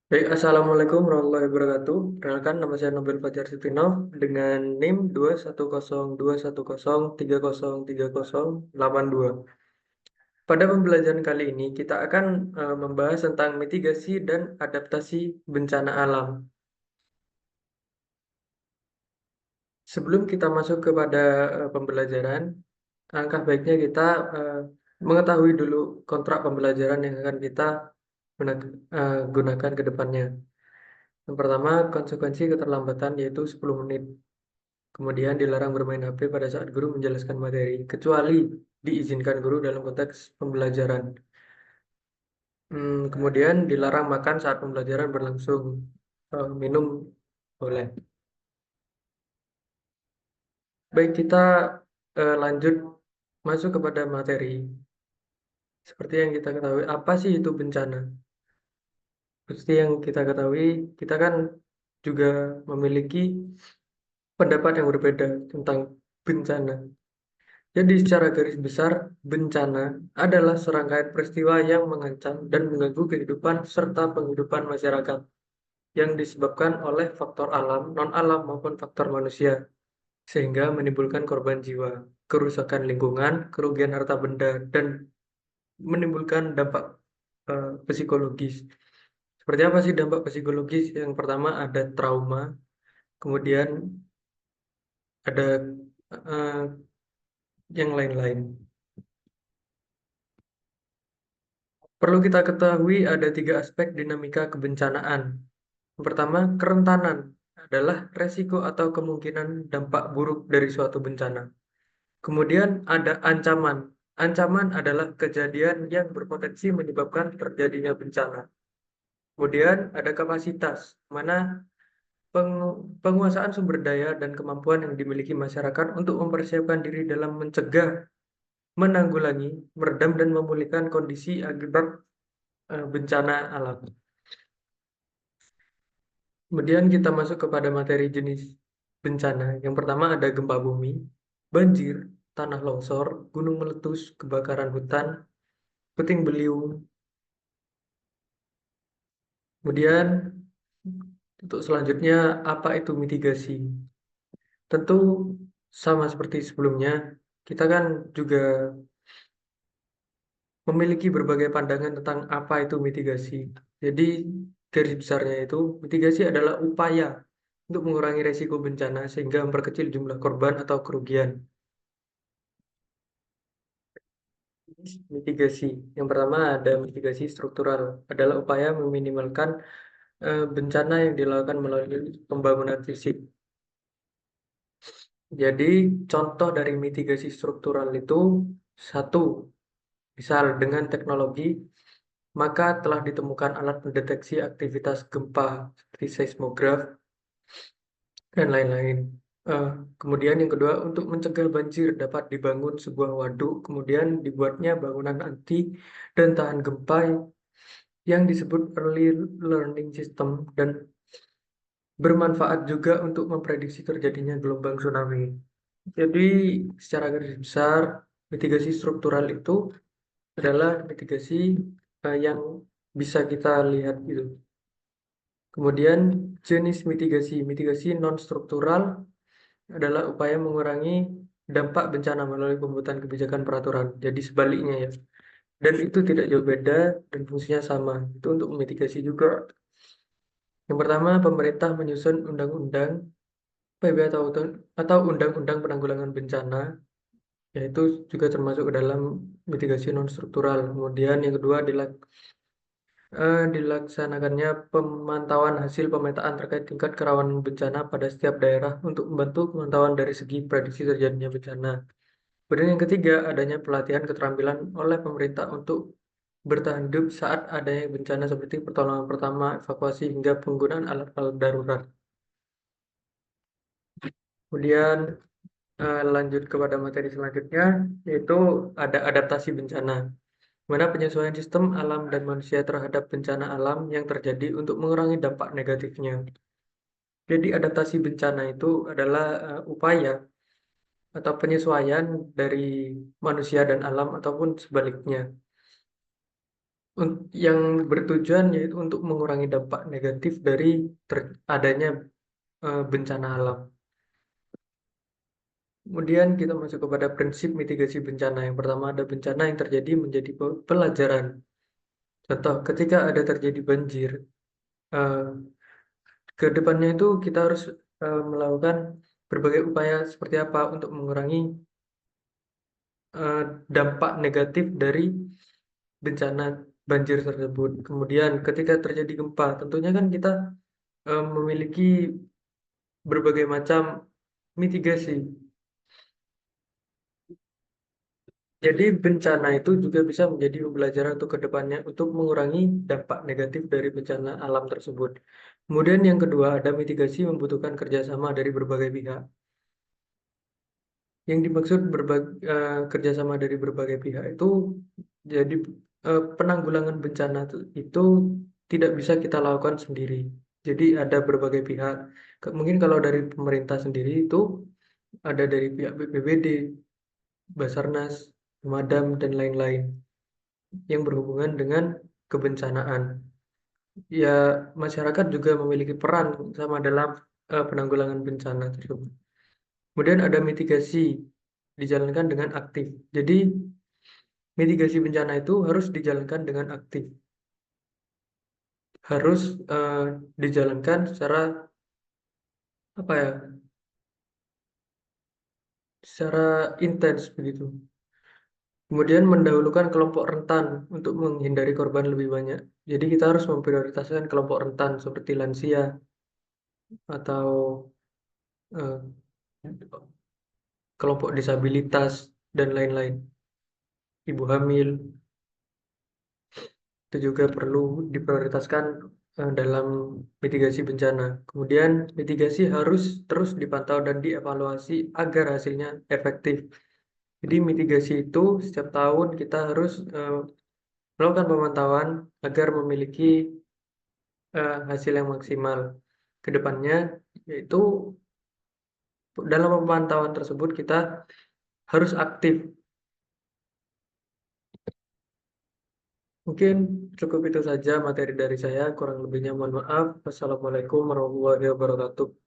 Baik, Assalamualaikum warahmatullahi wabarakatuh. Perkenalkan, nama saya Nobel Fajar Sutino dengan NIM 21021030308 Pada pembelajaran kali ini, kita akan membahas tentang mitigasi dan adaptasi bencana alam. Sebelum kita masuk kepada pembelajaran, alangkah baiknya kita eh, mengetahui dulu kontrak pembelajaran yang akan kita gunakan ke depannya. Yang pertama, konsekuensi keterlambatan yaitu 10 menit. Kemudian dilarang bermain HP pada saat guru menjelaskan materi, kecuali diizinkan guru dalam konteks pembelajaran. Kemudian dilarang makan saat pembelajaran berlangsung. Minum boleh. Baik, kita lanjut masuk kepada materi. Seperti yang kita ketahui, apa sih itu bencana? Seperti yang kita ketahui, kita kan juga memiliki pendapat yang berbeda tentang bencana. Jadi secara garis besar, bencana adalah serangkaian peristiwa yang mengancam dan mengganggu kehidupan serta penghidupan masyarakat yang disebabkan oleh faktor alam, non-alam maupun faktor manusia, sehingga menimbulkan korban jiwa, kerusakan lingkungan, kerugian harta benda, dan menimbulkan dampak psikologis. Seperti apa sih dampak psikologis? Yang pertama ada trauma, kemudian ada eh, yang lain-lain. Perlu kita ketahui ada 3 aspek dinamika kebencanaan. Yang pertama, kerentanan adalah resiko atau kemungkinan dampak buruk dari suatu bencana. Kemudian ada ancaman. Ancaman adalah kejadian yang berpotensi menyebabkan terjadinya bencana. Kemudian ada kapasitas, mana penguasaan sumber daya dan kemampuan yang dimiliki masyarakat untuk mempersiapkan diri dalam mencegah, menanggulangi, meredam, dan memulihkan kondisi akibat bencana alam. Kemudian kita masuk kepada materi jenis bencana. Yang pertama ada gempa bumi, banjir, tanah longsor, gunung meletus, kebakaran hutan, puting beliung. Kemudian untuk selanjutnya apa itu mitigasi? Tentu sama seperti sebelumnya, kita kan juga memiliki berbagai pandangan tentang apa itu mitigasi. Jadi garis besarnya itu mitigasi adalah upaya untuk mengurangi resiko bencana sehingga memperkecil jumlah korban atau kerugian. Mitigasi. Yang pertama ada mitigasi struktural, adalah upaya meminimalkan bencana yang dilakukan melalui pembangunan fisik. Jadi contoh dari mitigasi struktural itu satu, misal dengan teknologi, maka telah ditemukan alat pendeteksi aktivitas gempa seperti seismograf dan lain-lain. Eh, Kemudian yang kedua, untuk mencegah banjir dapat dibangun sebuah waduk, kemudian dibuatnya bangunan anti dan tahan gempa yang disebut early learning system dan bermanfaat juga untuk memprediksi terjadinya gelombang tsunami. Jadi secara garis besar, mitigasi struktural itu adalah mitigasi yang bisa kita lihat gitu. Kemudian jenis mitigasi, mitigasi non-struktural adalah upaya mengurangi dampak bencana melalui pembuatan kebijakan peraturan. Jadi sebaliknya ya. Dan itu tidak jauh beda dan fungsinya sama. Itu untuk mitigasi juga. Yang pertama, pemerintah menyusun undang-undang PB atau undang-undang penanggulangan bencana, yaitu juga termasuk ke dalam mitigasi non-struktural. Kemudian yang kedua dilaksanakannya pemantauan hasil pemetaan terkait tingkat kerawanan bencana pada setiap daerah untuk membantu pemantauan dari segi prediksi terjadinya bencana. Kemudian yang ketiga, adanya pelatihan keterampilan oleh pemerintah untuk bertahan hidup saat adanya bencana seperti pertolongan pertama, evakuasi, hingga penggunaan alat-alat darurat. Kemudian Lanjut kepada materi selanjutnya, yaitu ada adaptasi bencana, mana penyesuaian sistem alam dan manusia terhadap bencana alam yang terjadi untuk mengurangi dampak negatifnya. Jadi adaptasi bencana itu adalah upaya atau penyesuaian dari manusia dan alam ataupun sebaliknya, yang bertujuan yaitu untuk mengurangi dampak negatif dari adanya bencana alam. Kemudian kita masuk kepada prinsip mitigasi bencana. Yang pertama, ada bencana yang terjadi menjadi pelajaran. Contoh, ketika ada terjadi banjir, eh, ke depannya itu kita harus melakukan berbagai upaya seperti apa untuk mengurangi eh, dampak negatif dari bencana banjir tersebut. Kemudian ketika terjadi gempa, tentunya kan kita memiliki berbagai macam mitigasi. Jadi bencana itu juga bisa menjadi pembelajaran untuk kedepannya untuk mengurangi dampak negatif dari bencana alam tersebut. Kemudian yang kedua, ada mitigasi membutuhkan kerjasama dari berbagai pihak. Yang dimaksud kerjasama dari berbagai pihak itu, jadi penanggulangan bencana itu tidak bisa kita lakukan sendiri. Jadi ada berbagai pihak. Mungkin kalau dari pemerintah sendiri itu ada dari pihak BPBD, Basarnas, Pemadam, dan lain-lain yang berhubungan dengan kebencanaan. Ya, masyarakat juga memiliki peran sama dalam penanggulangan bencana tersebut. Kemudian ada mitigasi dijalankan dengan aktif. Jadi, mitigasi bencana itu harus dijalankan dengan aktif. Harus eh, dijalankan secara apa ya? Secara intens begitu. Kemudian mendahulukan kelompok rentan untuk menghindari korban lebih banyak. Jadi kita harus memprioritaskan kelompok rentan seperti lansia atau eh, kelompok disabilitas dan lain-lain. Ibu hamil itu juga perlu diprioritaskan dalam mitigasi bencana. Kemudian mitigasi harus terus dipantau dan dievaluasi agar hasilnya efektif. Jadi mitigasi itu setiap tahun kita harus melakukan pemantauan agar memiliki hasil yang maksimal ke depannya, yaitu dalam pemantauan tersebut kita harus aktif. Mungkin cukup itu saja materi dari saya, kurang lebihnya mohon maaf. Wassalamualaikum warahmatullahi wabarakatuh.